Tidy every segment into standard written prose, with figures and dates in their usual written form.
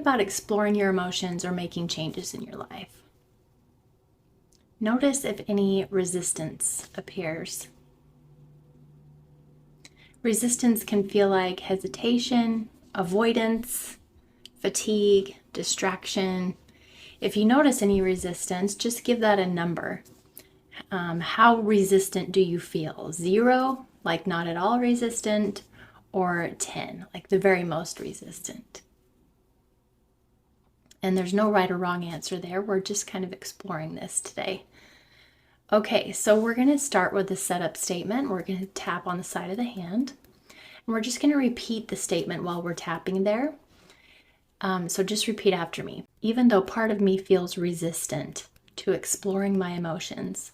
about exploring your emotions or making changes in your life. Notice if any resistance appears. Resistance can feel like hesitation, avoidance, fatigue, distraction. If you notice any resistance, just give that a number. How resistant do you feel? 0, like not at all resistant, or 10, like the very most resistant? And there's no right or wrong answer there. We're just kind of exploring this today. Okay, so we're going to start with the setup statement. We're going to tap on the side of the hand. And we're just going to repeat the statement while we're tapping there. So just repeat after me. Even though part of me feels resistant to exploring my emotions,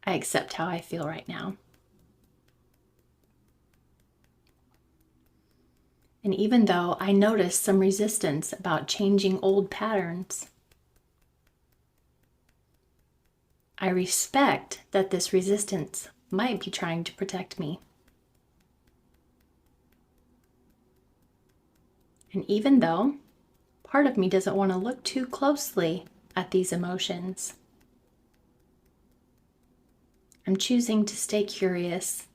I accept how I feel right now. And even though I notice some resistance about changing old patterns, I respect that this resistance might be trying to protect me. And even though part of me doesn't want to look too closely at these emotions, I'm choosing to stay curious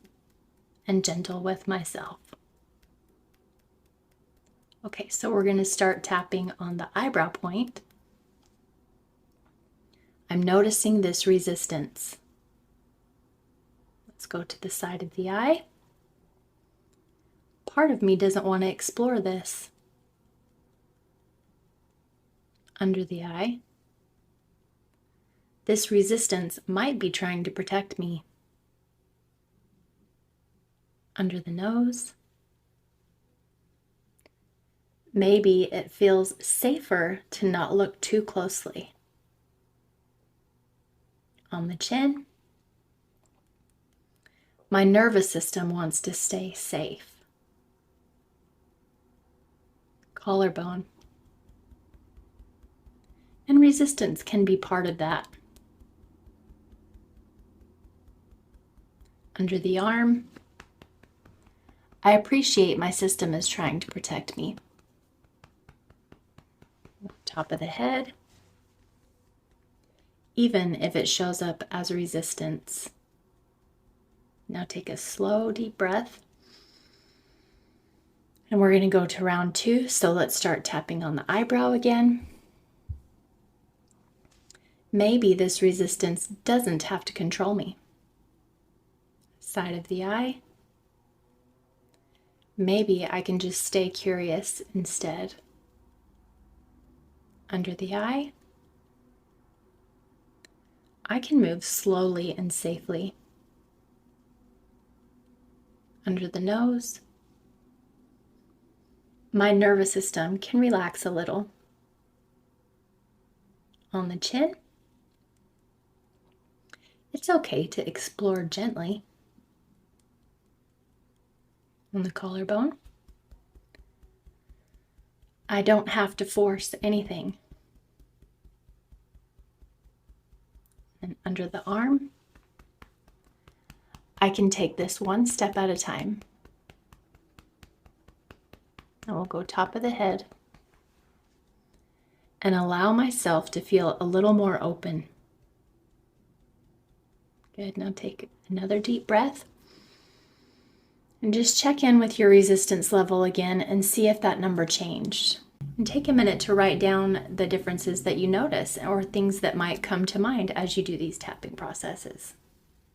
and gentle with myself. Okay, so we're going to start tapping on the eyebrow point. I'm noticing this resistance. Let's go to the side of the eye. Part of me doesn't want to explore this. Under the eye. This resistance might be trying to protect me. Under the nose. Maybe it feels safer to not look too closely. On the chin. My nervous system wants to stay safe. Collarbone. And resistance can be part of that. Under the arm. I appreciate my system is trying to protect me. Top of the head. Even if it shows up as resistance. Now take a slow, deep breath. And we're going to go to round 2. So let's start tapping on the eyebrow again. Maybe this resistance doesn't have to control me. Side of the eye. Maybe I can just stay curious instead. Under the eye. I can move slowly and safely. Under the nose. My nervous system can relax a little. On the chin. It's okay to explore gently. On the collarbone. I don't have to force anything. And under the arm, I can take this one step at a time. And we'll go top of the head and allow myself to feel a little more open. Good, now take another deep breath. And just check in with your resistance level again and see if that number changed. And take a minute to write down the differences that you notice or things that might come to mind as you do these tapping processes.